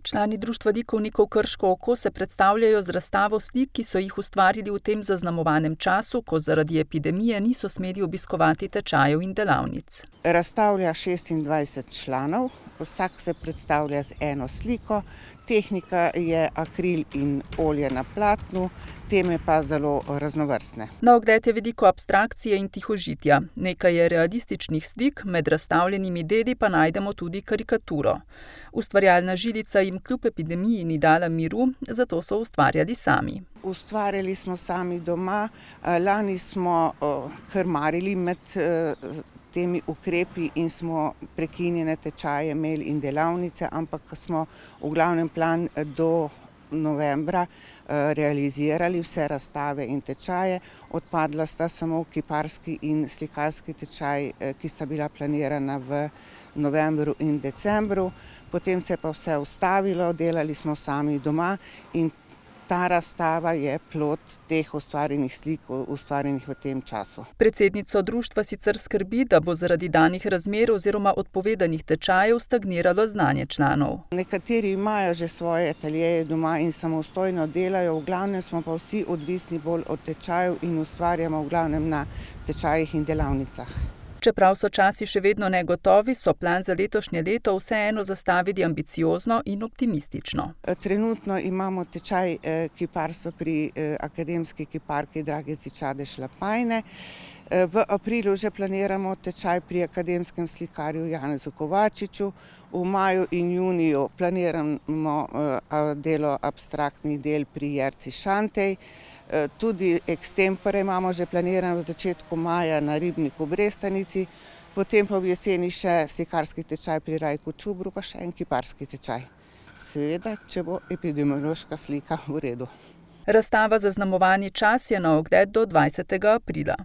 Člani Društva likovnikov Krško oko se predstavljajo z razstavo slik, ki so jih ustvarili v tem zaznamovanem času, ko zaradi epidemije niso smeli obiskovati tečajev in delavnic. Razstavlja 26 članov, vsak se predstavlja z eno sliko, tehnika je akril in olje na platnu, teme pa zelo raznovrstne. Na ogled je veliko abstrakcije in tihožitja. Nekaj je realističnih slik, med razstavljenimi deli pa najdemo tudi karikaturo. Ustvarjalna žilica jim kljub epidemiji ni dala miru, zato so ustvarjali sami. Ustvarjali smo sami doma, lani smo krmarili med temi ukrepi in smo prekinjene tečaje imeli in delavnice, ampak smo v glavnem plan do novembra realizirali vse razstave in tečaje. Odpadla sta samo kiparski in slikarski tečaj, ki sta bila planirana v novembru in decembru. Potem se je pa vse ustavilo, delali smo sami doma in ta razstava je plod teh ustvarjenih slik, ustvarjenih v tem času. Predsednico društva sicer skrbi, da bo zaradi danih razmer oziroma odpovedanih tečajev stagniralo znanje članov. Nekateri imajo že svoje ateljeje doma in samostojno delajo, v glavnem smo pa vsi odvisni bolj od tečajev in ustvarjamo v glavnem na tečajih in delavnicah. Čeprav so časi še vedno negotovi, so plan za letošnje leto vseeno zastavili ambiciozno in optimistično. Trenutno imamo tečaj kiparstva pri akademski kiparki Dragici Čadež Lapajne. V aprilu že planiramo tečaj pri akademskem slikarju Janezu Kovačiču. V maju in juniju planiramo delo abstraktnih del pri Jerci Šantej. Tudi ekstempore imamo že planirano v začetku maja na Ribniku v Brestanici, potem pa v jeseni še slikarski tečaj pri Rajku Čubru, pa še en kiparski tečaj. Seveda, če bo epidemiološka slika v redu. Razstava Zaznamovani čas je na ogled do 20. aprila.